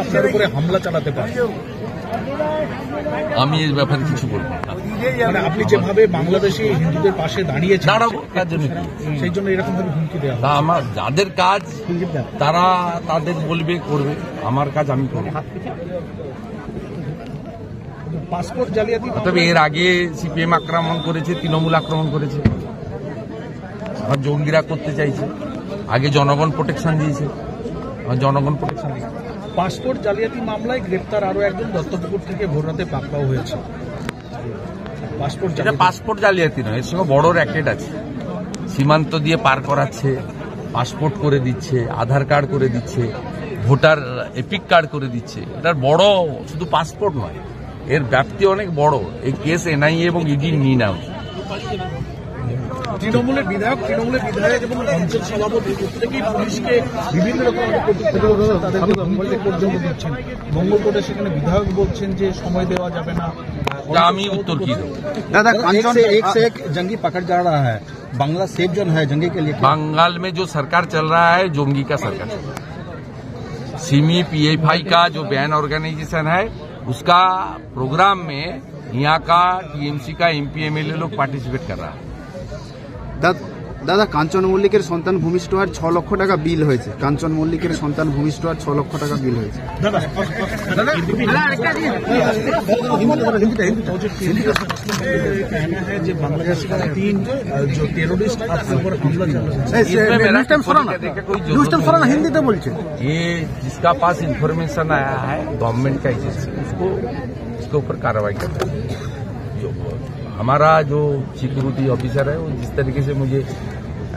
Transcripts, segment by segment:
আপনার উপরে হামলা চালাতে পারে। আমি এই ব্যাপারে কিছু বলবো না। মানে আপনি যেভাবে বাংলাদেশে হিন্দুদের পাশে দাঁড়িয়েছেন, দাঁড়াবো তার জন্য সেই জন্য এরকম ভাবে হুমকি দেওয়া হয়। তা আমার যাদের কাজ তারা তাদের বলবে করবে, আমার কাজ আমি করবো। পাসপোর্ট জালিয়াতি, তবে এর আগে সিপিএম আক্রমণ করেছে, তৃণমূল আক্রমণ করেছে, আর জঙ্গিরা করতে চাইছে। আগে জনগণ প্রোটেকশন দিয়েছে, জনগণ প্রোটেকশন দিয়েছে। পাসপোর্ট জালিয়াতি মামলায় গ্রেপ্তার আরো একজন দত্তপুকুর থেকে ভোররাতে পাকড়াও হয়েছে। এটা পাসপোর্ট জালিয়াতি নয়, এর সঙ্গে বড় র্যাকেট আছে। সীমান্ত দিয়ে পার করাচ্ছে, পাসপোর্ট করে দিচ্ছে, আধার কার্ড করে দিচ্ছে, ভোটার এপিক কার্ড করে দিচ্ছে। এটার বড় শুধু পাসপোর্ট নয়, এর ব্যাপ্তি অনেক বড়। এই কেস এনআইএ এবং ইডি নিয়ে নেওয়া। তৃণমূলের বিধায়ক এবং অঞ্চল সভাপতি প্রত্যেকেই পুলিশকে বিভিন্ন রকম তাদেরকে ধমকি পর্যন্ত দিচ্ছেন। মঙ্গলকোটে সেখানে বিধায়ক বলছেন যে সময় দেওয়া যাবে না। আমি उत्तर की दूं? दादा, कांचन से एक जंगी पकड़ जा रहा है। बांग्ला सेफ जोन है जंगी के लिए। बंगाल में जो सरकार चल रहा है, जोंगी का सरकार। सिमी पीएफआई का जो बैन ऑर्गेनाइजेशन है, उसका प्रोग्राम में यहाँ का टीएमसी का एमपी एमएलए लोग पार्टिसिपेट कर रहा है। दादा, कांचन मल्लिकेर सन्तान भूमिष्ठ हওয়ার 6 লক্ষ টাকা বিল হয়েছে। কাঞ্চন মল্লিকের সন্তান ভূমিষ্ঠ হওয়ার 6 লক্ষ টাকা বিল হয়েছে। कहना है जो बांग्लादेश का 3 जो टेररिस्ट आपके ऊपर हमला चल रहा है, हिंदी तो बोलছে। ये जिसका पास इंफॉर्मेशन आया है गवर्नमेंट का एजेंसी, उसके ऊपर कार्रवाई करना है। हमारा जो सिक्योरिटी ऑफिसर है वो जिस तरीके से मुझे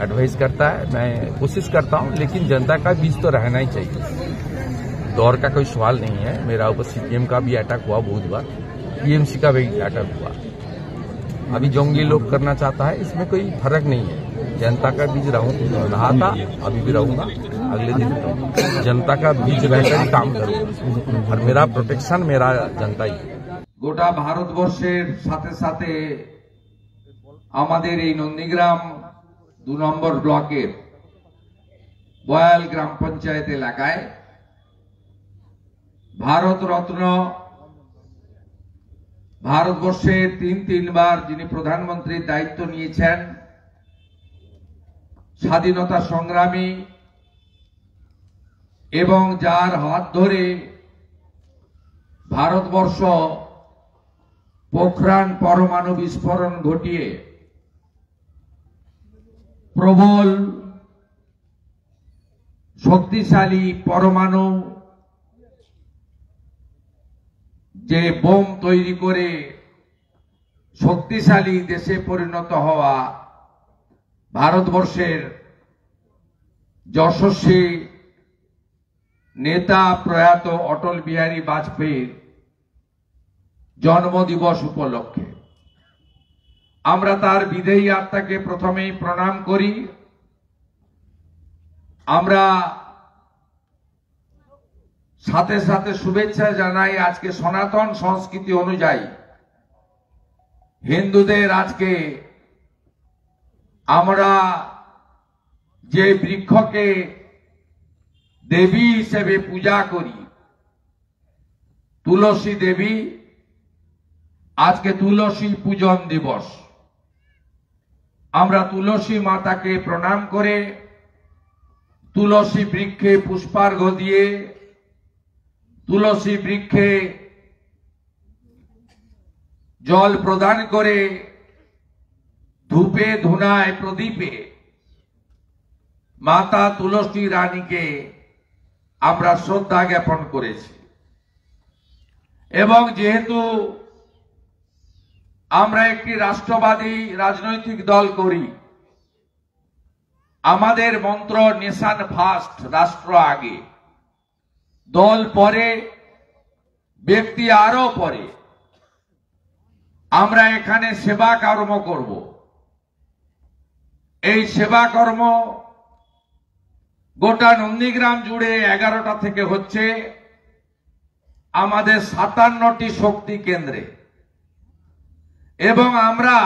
एडवाइस करता है, मैं कोशिश करता हूं, लेकिन जनता का बीच तो रहना ही चाहिए। दौर का कोई सवाल नहीं है। मेरा ऊपर सीपीएम का भी अटैक हुआ बहुत बार, टीएमसी का भी अटैक हुआ। अभी जोंगी लोग करना चाहता है, इसमें कोई फर्क नहीं है। जनता का बीच रहा था, अभी भी रहूंगा, अगले दिन रहूंगा। जनता का बीच रहकर ही काम करूंगा, और मेरा प्रोटेक्शन मेरा जनता ही। গোটা ভারতবর্ষের সাথে সাথে আমাদের এই নন্দীগ্রাম 2 নম্বর ব্লকের বয়াল গ্রাম পঞ্চায়েত এলাকায় ভারতরত্ন, ভারতবর্ষের 3বার যিনি প্রধানমন্ত্রীর দায়িত্ব নিয়েছেন, স্বাধীনতা সংগ্রামী এবং যার হাত ধরে ভারতবর্ষ পোখরান পরমাণু বিস্ফোরণ ঘটিয়ে প্রবল শক্তিশালী পরমাণু যে বোম তৈরি করে শক্তিশালী দেশে পরিণত হওয়া ভারতবর্ষের যশস্বী নেতা প্রয়াত অটল বিহারী বাজপেয়ীর জন্মদিবস উপলক্ষে আমরা তার বিদেহী আত্মাকে প্রথমেই প্রণাম করি। আমরা সাথে সাথে শুভেচ্ছা জানাই। আজকে সনাতন সংস্কৃতি অনুযায়ী হিন্দুদের আজকে আমরা যে বৃক্ষকে দেবী হিসেবে পূজা করি, তুলসী দেবী, আজকে তুলসী পূজন দিবস। আমরা তুলসী মাতাকে প্রণাম করে তুলসী বৃক্ষে পুষ্পার্ঘ দিয়ে তুলসী বৃক্ষে জল প্রদান করে ধূপে ধুনায় প্রদীপে মাতা তুলসী রানীকে আমরা শ্রদ্ধা জ্ঞাপন করেছি। এবং যেহেতু আমরা একটি রাষ্ট্রবাদী রাজনৈতিক দল করি, আমাদের মন্ত্র নেশন ফার্স্ট, রাষ্ট্র আগে, দল পরে, ব্যক্তি আরো পরে। আমরা এখানে সেবা কর্ম করব। এই সেবা কর্ম গোটা নন্দীগ্রাম জুড়ে 11টা থেকে হচ্ছে আমাদের 57টি শক্তি কেন্দ্রে, এবং আমরা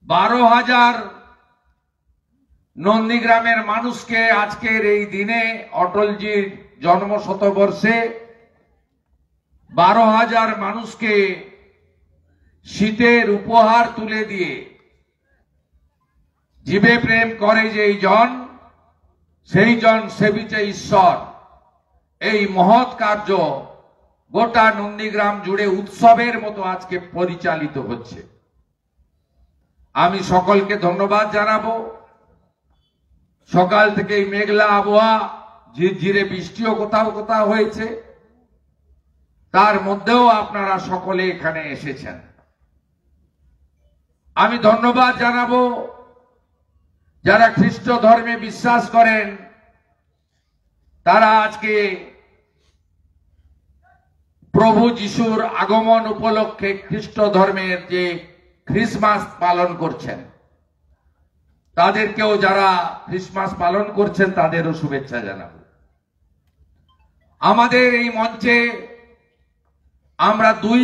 12,000 নন্দীগ্রামের মানুষকে আজকের এই দিনে অটলজির জন্ম শতবর্ষে 12,000 মানুষকে শীতের উপহার তুলে দিয়ে জীবে প্রেম করে যেই জন, সেই জন সেবিছে ঈশ্বর। এই মহৎ কার্য গোটা নন্দীগ্রাম জুড়ে উৎসবের মতো আজকে পরিচালিত হচ্ছে। আমি সকলকে ধন্যবাদ জানাবো। সকাল থেকেই মেঘলা আবহাওয়া, ঝিরঝিরে বৃষ্টিও কোথাও কোথাও হয়েছে, তার মধ্যেও আপনারা সকলে এখানে এসেছেন। আমি ধন্যবাদ জানাবো যারা খ্রিস্ট ধর্মে বিশ্বাস করেন, তারা আজকে প্রভু যিশুর আগমন উপলক্ষে খ্রিস্ট ধর্মের যে খ্রিসমাস পালন করছেন, তাদেরকেও যারা খ্রিসমাস পালন করছেন তাদেরও শুভেচ্ছা জানাবো। আমাদের এই মঞ্চে আমরা 2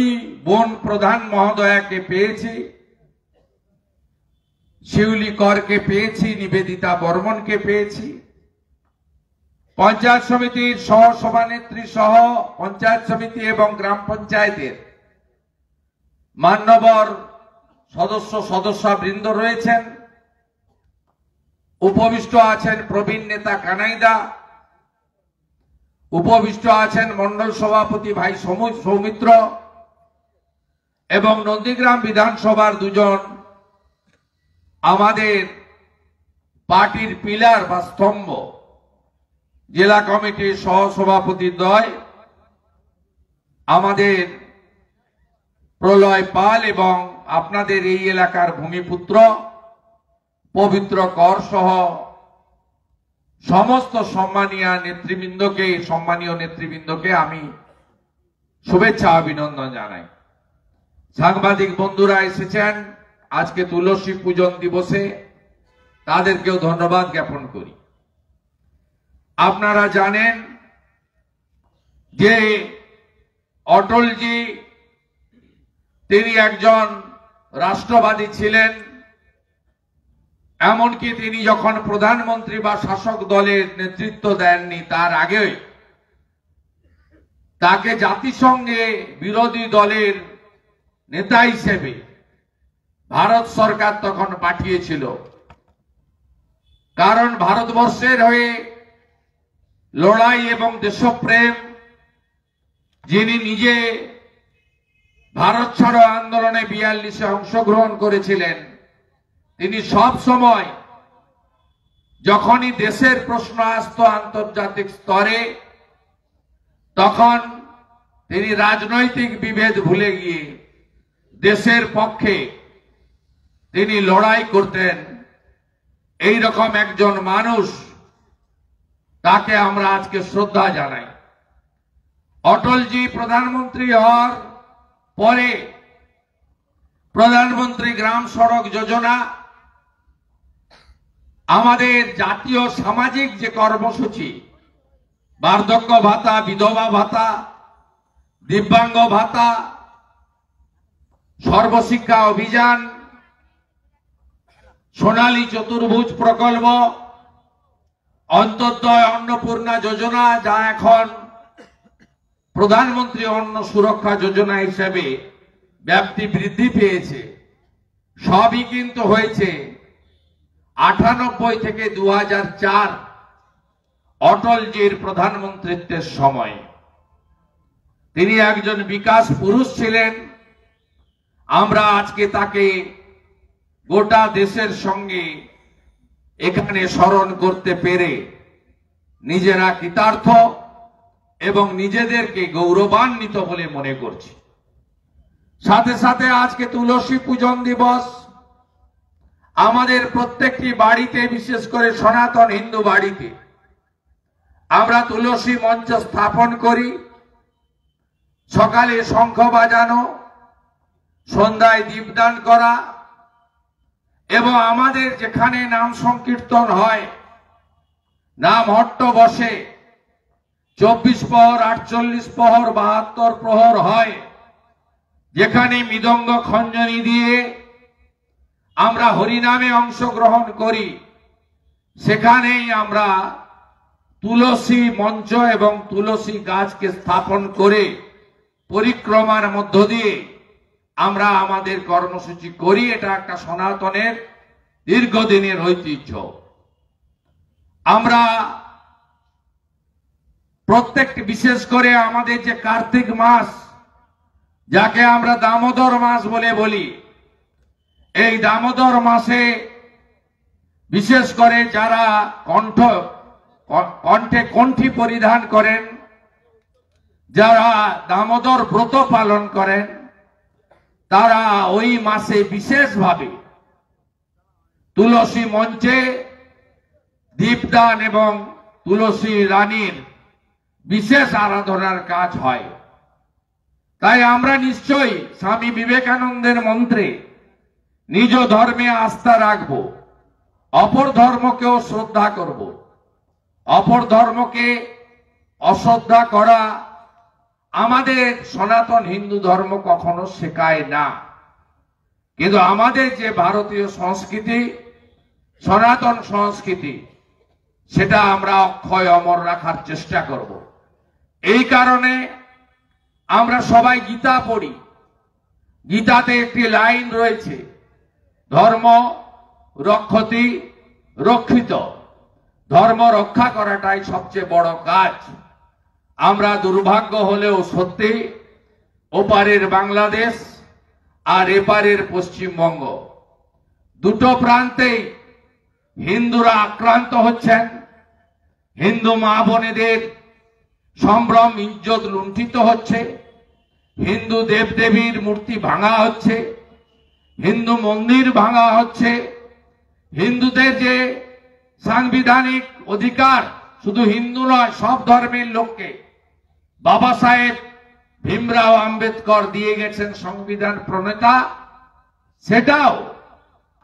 বোন প্রধান মহোদয়াকে পেয়েছি, শিউলি করকে পেয়েছি, নিবেদিতা বর্মনকে পেয়েছি। পঞ্চায়েত সমিতির সহ সভানেত্রী সহ পঞ্চায়েত সমিতি এবং গ্রাম পঞ্চায়েতের মান্যবর সদস্যবৃন্দ রয়েছেন। উপবিষ্ট আছেন প্রবীণ নেতা কানাইদা, উপবিষ্ট আছেন মন্ডল সভাপতি ভাই সৌমিত্র এবং নন্দীগ্রাম বিধানসভার 2 জন আমাদের পার্টির পিলার বা স্তম্ভ, জেলা কমিটির সহসভাপতি দ্বয় আমাদের প্রলয় পাল এবং আপনাদের এই এলাকার ভূমিপুত্র পবিত্র কর সহ সমস্ত সম্মানীয় নেতৃবৃন্দকে আমি শুভেচ্ছা অভিনন্দন জানাই। সাংবাদিক বন্ধুরা এসেছেন আজকে তুলসী পূজন দিবসে, তাদেরকেও ধন্যবাদ জ্ঞাপন করি। আপনারা জানেন যে অটলজি তিনি একজন রাষ্ট্রবাদী ছিলেন, এমনকি তিনি যখন প্রধানমন্ত্রী বা শাসক দলের নেতৃত্ব দেননি, তার আগে তাকে জাতিসংঘে বিরোধী দলের নেতা হিসেবে ভারত সরকার তখন পাঠিয়েছিল। কারণ ভারতবর্ষের হয়ে লড়াই এবং দেশপ্রেম, যিনি নিজে ভারত ছাড়ো আন্দোলনে 42-এ অংশগ্রহণ করেছিলেন, তিনি সব সময় যখনই দেশের প্রশ্ন আসত আন্তর্জাতিক স্তরে, তখন তিনি রাজনৈতিক বিভেদ ভুলে গিয়ে দেশের পক্ষে তিনি লড়াই করতেন। এই রকম একজন মানুষ, তাকে আমরা আজকে শ্রদ্ধা জানাই। অটলজি প্রধানমন্ত্রী হওয়ার পরে প্রধানমন্ত্রী গ্রাম সড়ক যোজনা, আমাদের জাতীয় সামাজিক যে কর্মসূচি, বার্ধক্য ভাতা, বিধবা ভাতা, দিব্যাঙ্গ ভাতা, সর্বশিক্ষা অভিযান, সোনালী চতুর্ভুজ প্রকল্প, অন্তর্দয় অন্নপূর্ণা যোজনা, যা এখন প্রধানমন্ত্রী অন্ন সুরক্ষা যোজনা হিসেবে ব্যাপ্তি বৃদ্ধি পেয়েছে, সবই কিন্তু হয়েছে 98 থেকে 2004 অটলজির প্রধানমন্ত্রীত্বের সময়। তিনি একজন বিকাশ পুরুষ ছিলেন। আমরা আজকে তাকে গোটা দেশের সঙ্গে এখানে স্মরণ করতে পেরে নিজেরা কৃতার্থ এবং নিজেদেরকে গৌরবান্বিত বলে মনে করছি। সাথে সাথে আজকে তুলসী পূজন দিবস। আমাদের প্রত্যেকটি বাড়িতে, বিশেষ করে সনাতন হিন্দু বাড়িতে, আমরা তুলসী মঞ্চ স্থাপন করি। সকালে শঙ্খ বাজানো, সন্ধ্যায় দীপদান করা এবং আমাদের যেখানে নাম সংকীর্তন হয়, নাম হট্ট বসে, 24 প্রহর, 48 প্রহর, 72 প্রহর হয়, যেখানে মৃদঙ্গ খঞ্জনি দিয়ে আমরা হরিনামে অংশগ্রহণ করি, সেখানেই আমরা তুলসী মঞ্চ এবং তুলসী গাছকে স্থাপন করে পরিক্রমার মধ্য দিয়ে আমরা আমাদের কর্মসূচি করি। এটা একটা সনাতনের দীর্ঘদিনের ঐতিহ্য। আমরা প্রত্যেকটি, বিশেষ করে আমাদের যে কার্তিক মাস, যাকে আমরা দামোদর মাস বলে বলি, এই দামোদর মাসে বিশেষ করে যারা কণ্ঠে কণ্ঠী পরিধান করেন, যারা দামোদর ব্রত পালন করেন, তারা ওই মাসে বিশেষভাবে তুলসী মঞ্চে দীপদান এবং তুলসী রানীর বিশেষ আরাধনার কাজ হয়। তাই আমরা নিশ্চয়ই স্বামী বিবেকানন্দের মন্ত্রে নিজ ধর্মে আস্থা রাখব, অপর ধর্মকেও শ্রদ্ধা করব। অপর ধর্মকে অশ্রদ্ধা করা আমাদের সনাতন হিন্দু ধর্ম কখনো শেখায় না। কিন্তু আমাদের যে ভারতীয় সংস্কৃতি, সনাতন সংস্কৃতি, সেটা আমরা অক্ষয় অমর রাখার চেষ্টা করব। এই কারণে আমরা সবাই গীতা পড়ি। গীতাতে একটি লাইন রয়েছে, ধর্ম রক্ষতি রক্ষিত। ধর্ম রক্ষা করাটাই সবচেয়ে বড় কাজ। আমরা দুর্ভাগ্য হলেও সত্যি ওপারের বাংলাদেশ আর এপারের পশ্চিমবঙ্গ, দুটো প্রান্তেই হিন্দুরা আক্রান্ত হচ্ছেন। হিন্দু মা বোনেদের সম্ভ্রম ইজ্জত লুণ্ঠিত হচ্ছে, হিন্দু দেবদেবীর মূর্তি ভাঙা হচ্ছে, হিন্দু মন্দির ভাঙা হচ্ছে। হিন্দুদের যে সাংবিধানিক অধিকার, শুধু হিন্দু নয়, সব ধর্মের লোককে বাবা সাহেব ভীমরাও আম্বেদকর দিয়ে গেছেন সংবিধান প্রণেতা, সেটাও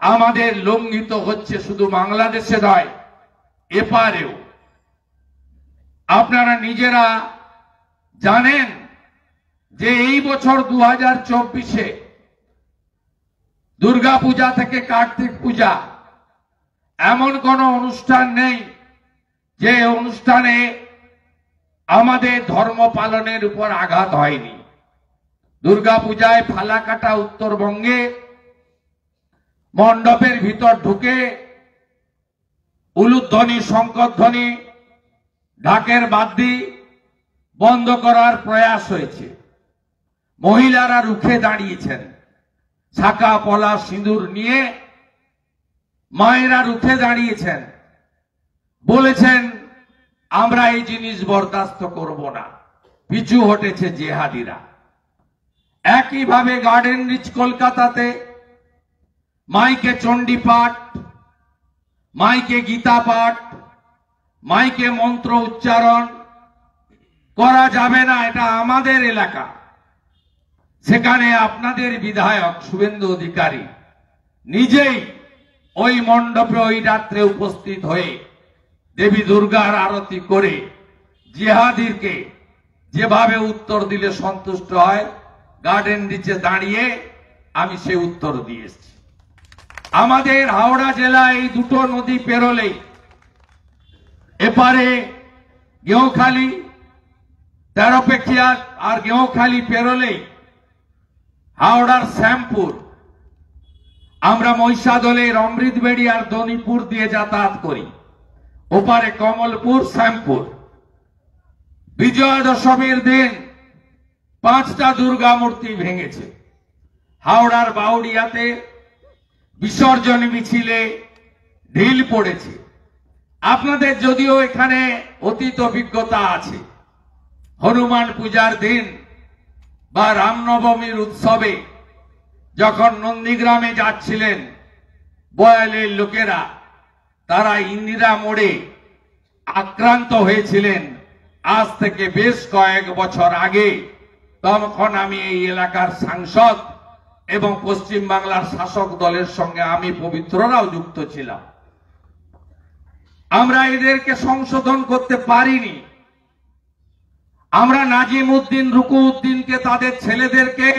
আমাদের লঙ্ঘিত হচ্ছে, শুধু বাংলাদেশে নয়, এপারেও। আপনারা নিজেরা জানেন যে এই বছর 2024-এ দুর্গা পূজা থেকে কার্তিক পূজা এমন কোন অনুষ্ঠান নেই যে অনুষ্ঠানে আমাদের ধর্ম পালনের উপর আঘাত হয়নি। দুর্গা পূজায় ফালাকাটা উত্তরবঙ্গে মণ্ডপের ভিতর ঢুকে উলুধ্বনি, শঙ্করধ্বনি, ঢাকের বাদ্যি বন্ধ করার প্রয়াস হয়েছে। মহিলারা রুখে দাঁড়িয়েছেন, শাঁখা পলা সিঁদুর নিয়ে মায়েরা রুখে দাঁড়িয়েছেন, বলেছেন আমরা এই জিনিস বরদাস্ত করব না। পিছু হটেছে জেহাদিরা। একইভাবে গার্ডেন রিচ কলকাতাতে মাইকে চণ্ডী পাঠ, মাইকে গীতা পাঠ, মাইকে মন্ত্র উচ্চারণ করা যাবে না। এটা আমাদের এলাকা। সেখানে আপনাদের বিধায়ক শুভেন্দু অধিকারী নিজেই ওই মণ্ডপে ওই রাত্রে উপস্থিত হয়ে দেবী দুর্গার আরতি করে জিহাদিরকে যেভাবে উত্তর দিলে সন্তুষ্ট হয়, গার্ডেন রিচে দাঁড়িয়ে আমি সে উত্তর দিয়ে এসেছি। আমাদের হাওড়া জেলায় এই দুটো নদী পেরোলেই, এপারে গেঁওখালি, তেরোপেখিয়া আর গেঁওখালি পেরোলেই হাওড়ার শ্যামপুর। আমরা মহিষাদলের অমৃতবেড়ি আর দনিপুর দিয়ে যাতায়াত করি। ওপারে কমলপুর, শ্যামপুর। বিজয়া দশমীর দিন 5টা দুর্গা মূর্তি ভেঙেছে। হাওড়ার বাউড়িয়াতে বিসর্জন মিছিলে ঢিল পড়েছে। আপনাদের যদিও এখানে অতীত অভিজ্ঞতা আছে, হনুমান পূজার দিন বা রামনবমীর উৎসবে যখন নন্দীগ্রামে যাচ্ছিলেন বয়ালের লোকেরা, তারা ইন্দিরা মোড়ে আক্রান্ত হয়েছিলেন আজ থেকে বেশ কয়েক বছর আগে। তখন আমি এই এলাকার সাংসদ এবং পশ্চিম বাংলার শাসক দলের সঙ্গে আমি পবিত্ররাও যুক্ত ছিলাম। আমরা এদেরকে সংশোধন করতে পারিনি। আমরা নাজিম উদ্দিন, রুকু উদ্দিনকে, তাদের ছেলেদেরকে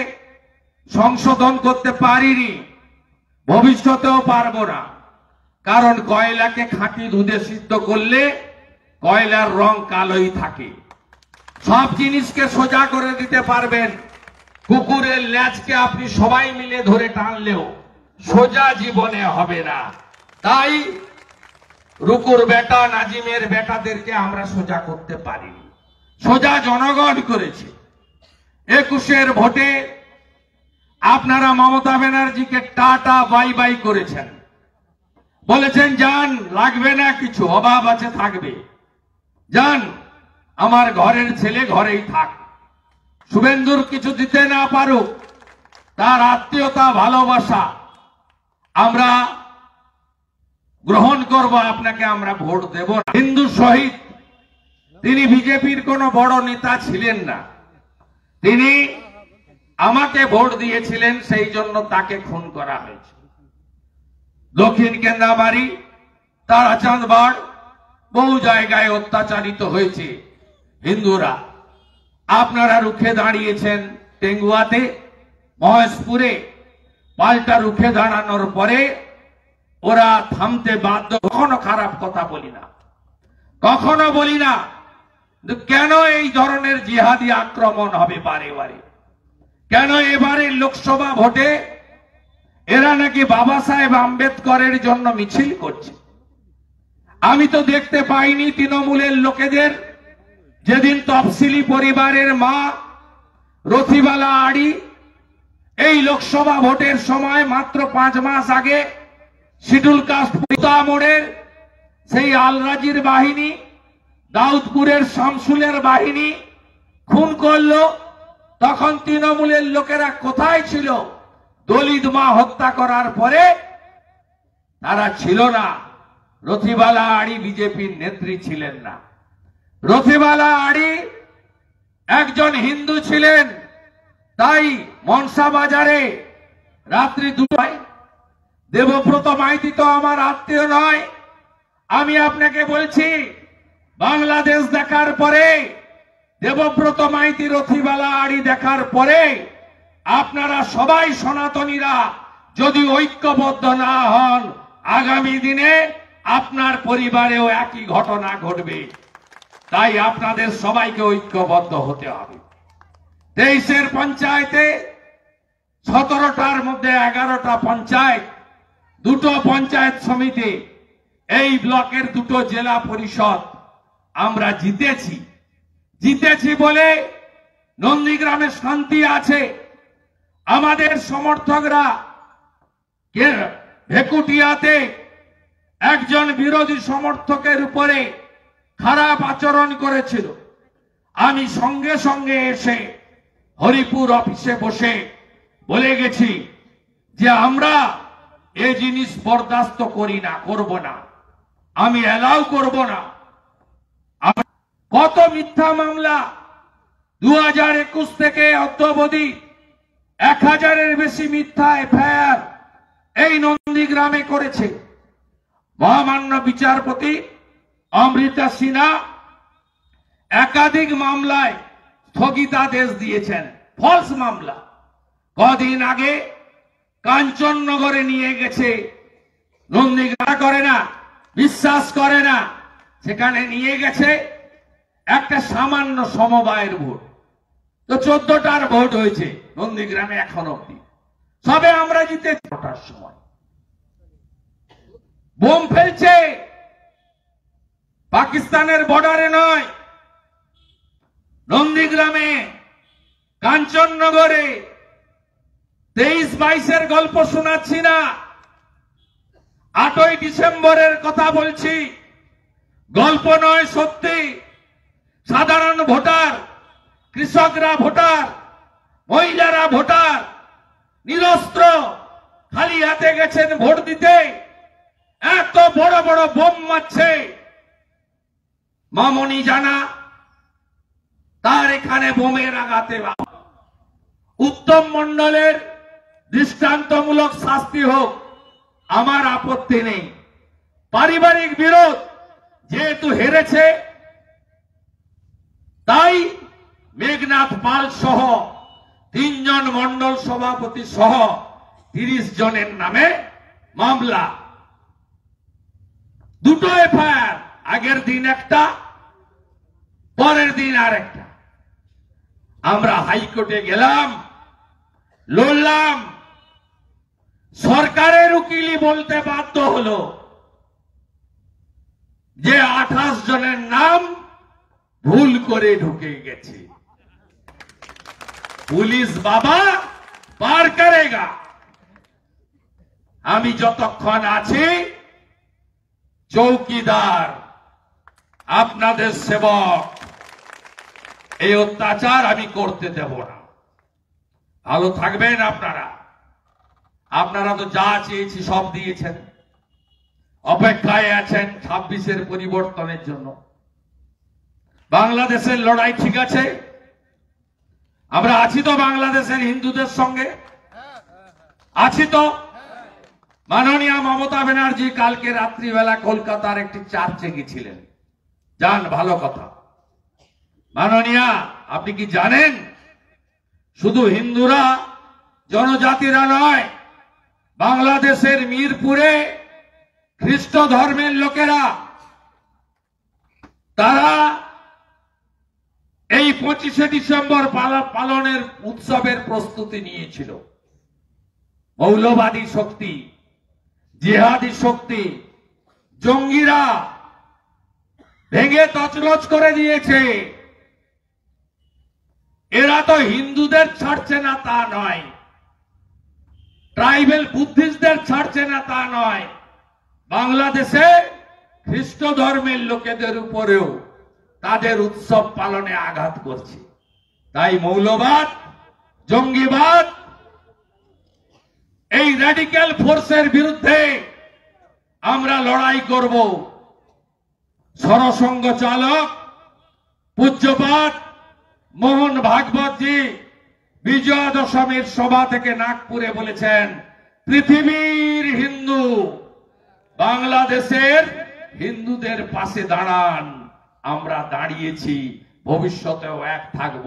সংশোধন করতে পারিনি, ভবিষ্যতেও পারবো না। কারণ কয়লাকে খাঁটি দুধে সিদ্ধ করলে কয়লার রং কালোই থাকে। সব জিনিসকে সোজা করে দিতে পারবেন, কুকুরের ল্যাজকে আপনি সবাই মিলে ধরে টানলেও সোজা জীবনে হবে না। তাই রুকুর বেটা, নাজিমের বেটাদেরকে আমরা সোজা করতে পারিনি, সোজা জনগণ করেছে। 21-এর ভোটে আপনারা মমতা ব্যানার্জিকে টাটা বাই বাই করেছেন, বলেছেন যান, লাগবে না কিছু, অভাব আছে থাকবে, যান, আমার ঘরের ছেলে ঘরেই থাক। শুভেন্দুর কিছু দিতে না পারুক, তার আত্মীয়তা ভালোবাসা আমরা গ্রহণ করব, আপনাকে আমরা ভোট দেব না। হিন্দু শহীদ, তিনি বিজেপির কোনো বড় নেতা ছিলেন না, তিনি আমাকে ভোট দিয়েছিলেন, সেই জন্য তাকে খুন করা হয়েছে। দক্ষিণ কেন্দ্রাবাড়ি, তারাচাঁদবাড়, বহু জায়গায় অত্যাচারিত হয়েছে হিন্দুরা। আপনারা রুখে দাঁড়িয়েছেন টেঙ্গুয়াতে, মহেশপুরে। পাল্টা রুখে দাঁড়ানোর পরে ওরা থামতে বাধ্য। কখনো খারাপ কথা বলি না, কখনো বলি না কেন এই ধরনের জিহাদি আক্রমণ হবে বারে বারে, কেন এবারে লোকসভা ভোটে এরা নাকি বাবা সাহেব আম্বেদকরের জন্য মিছিল করছে। আমি তো দেখতে পাইনি তৃণমূলের লোকেদের, যেদিন তফসিলি পরিবারের মা রথিবালা আড়ি এই লোকসভা ভোটের সময় মাত্র 5 মাস আগে শিডুল কাস্ট মোড়ের সেই আলরাজির বাহিনী, দাউদপুরের শামসুলের বাহিনী খুন করলো, তখন তৃণমূলের লোকেরা কোথায় ছিল? দলিত মা হত্যা করার পরে তারা ছিল না। রথিবালা আড়ি বিজেপির নেত্রী ছিলেন না, রথিবালা আড়ি একজন হিন্দু ছিলেন। তাই মনসা বাজারে রাত্রি 2টায়, দেবব্রত মাইতি তো আমার আত্মীয় নয়, আমি আপনাকে বলছি, বাংলাদেশ দেখার পরে, দেবব্রত মাইতি রথিবালা আড়ি দেখার পরে আপনারা সবাই সনাতনীরা যদি ঐক্যবদ্ধ না হন, আগামী দিনে আপনার পরিবারেও একই ঘটনা ঘটবে। তাই আপনাদের সবাইকে ঐক্যবদ্ধ হতে হবে। 23-এর পঞ্চায়েতে 17টার মধ্যে 11টা পঞ্চায়েত, 2টো পঞ্চায়েত সমিতি, এই ব্লকের 2টো জেলা পরিষদ আমরা জিতেছি বলে নন্দীগ্রামে শান্তি আছে। আমাদের সমর্থকরা ভেকুটিয়াতে একজন বিরোধী সমর্থকের উপরে খারাপ আচরণ করেছিল, আমি সঙ্গে সঙ্গে এসে হরিপুর অফিসে বসে বলে গেছি যে আমরা এই জিনিস বরদাস্ত করি না, করব না, আমি অ্যালাউ করব না। কত মিথ্যা মামলা 2021 থেকে অদ্যাবধি 1000-এর বেশি মিথ্যা এফআইআর এই নন্দীগ্রামে করেছে। মহামান্য বিচারপতি অমৃতা সিনহা একাধিক মামলায় স্থগিতাদেশ দিয়েছেন, ফলস মামলা। কদিন আগে কাঞ্চননগরে নিয়ে গেছে, নন্দীগ্রাম করে না, বিশ্বাস করে না, সেখানে নিয়ে গেছে একটা সামান্য সমবায়ের ভোট, তো 14টার ভোট হয়েছে নন্দীগ্রামে এখন অব্দি, সবে আমরা জিতে 6টার সময় বোম ফেলছে, পাকিস্তানের বর্ডারে নয়, নন্দীগ্রামে, কাঞ্চননগরে। 23-22-এর গল্প শোনাচ্ছি না, 8ই ডিসেম্বরের কথা বলছি, গল্প নয়, সত্যি। সাধারণ ভোটার, কৃষকরা ভোটার, মহিলারা ভোটার, নিরস্ত্র খালি হাতে গেছেন ভোট দিতে, এত বড় বড় বোম মারছে। মামনি জানা, তার এখানে বোমের আঘাতে উত্তম মণ্ডলের দৃষ্টান্তমূলক শাস্তি হোক, আমার আপত্তি নেই। পারিবারিক বিরোধ যেহেতু হেরেছে, তাই মেঘনাথ পাল সহ 3 জন মণ্ডল সভাপতি সহ 30 জনের নামে মামলা, 2টো এফআইআর, আগের দিন একটা, পরের দিন আরেকটা। আমরা হাইকোর্টে গেলাম, লড়লাম, সরকারের উকিলই বলতে বাধ্য হলো যে 28 জনের নাম ভুল করে ঢুকে গেছে। পুলিশ বাবা পার করেগা। আমি যতক্ষণ আছি চৌকিদার, আপনাদের সেবক, এই অত্যাচার আমি করতে দেব না। ভালো থাকবেন আপনারা। আপনারা তো যা চেয়েছি সব দিয়েছেন, অপেক্ষায় আছেন 26-এর পরিবর্তনের জন্য। বাংলাদেশের লড়াই ঠিক আছে, আমরা আছি তো বাংলাদেশের হিন্দুদের সঙ্গে, আছি তো। মাননীয় মমতা ব্যানার্জি কালকে রাত্রিবেলা কলকাতার একটি চার্চে গেছিলেন, যান, ভালো কথা। মাননীয়া, আপনি কি জানেন শুধু হিন্দুরা, জনজাতিরা নয়, বাংলাদেশের মিরপুরে খ্রিস্ট ধর্মের লোকেরা তারা এই 25শে ডিসেম্বর পালনের উৎসবের প্রস্তুতি নিয়েছিল। মৌলবাদী শক্তি, জিহাদি শক্তি, জঙ্গিরা ভেঙে তছনছ করে দিয়েছে। এরা তো হিন্দুদের ছাড়ছে না তা নয়, ট্রাইবেল বুদ্ধিস্টদের ছাড়ছে না তা নয়, বাংলাদেশে খ্রিস্ট ধর্মের লোকেদের উপরেও তাদের উৎসব পালনে আঘাত করছে। তাই মৌলবাদ, জঙ্গিবাদ, এই র্যাডিক্যাল ফোর্সের বিরুদ্ধে আমরা লড়াই করব। সরসঙ্গ চালক পূজ্যপাঠ মোহন ভাগবতজি বিজয়া দশমীর সভা থেকে নাগপুরে বলেছেন, পৃথিবীর হিন্দু বাংলাদেশের হিন্দুদের পাশে দাঁড়ান। আমরা দাঁড়িয়েছি, ভবিষ্যতেও এক থাকব,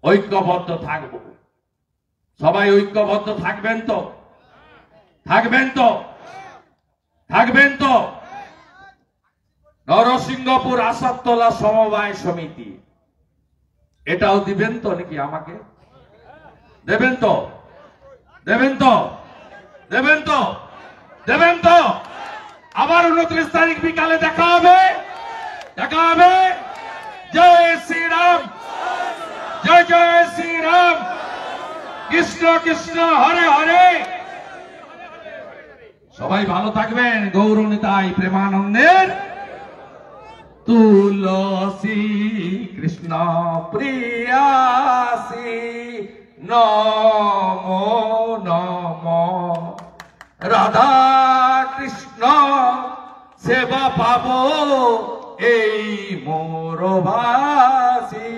ঐক্যবদ্ধ থাকব। সবাই ঐক্যবদ্ধ থাকবেন তো? থাকবেন তো? থাকবেন তো? নরসিংহপুর আসাদতলা সমবায় সমিতি, এটাও দিবেন তো নাকি? আমাকে দেবেন তো? দেবেন তো? দেবেন তো? দেবেন তো? আবার 29 তারিখ বিকালে দেখা হবে, দেখা হবে। জয় শ্রীরাম, জয় জয় শ্রীরাম, কৃষ্ণ কৃষ্ণ হরে হরে। সবাই ভালো থাকবেন। গৌরনিতাই প্রেমানন্দের তুলসী কৃষ্ণ প্রিয়াসী নমো নমো। রাধা কৃষ্ণ সেবা পাবো এই মোর ভাসি।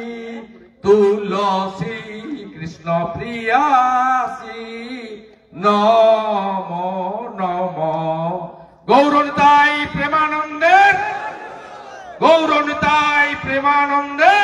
তুলসী কৃষ্ণ প্রিয়াসী নমো নমো। গৌরনিতাই প্রেমানন্দের, গৌরনিতাই প্রেমানন্দের।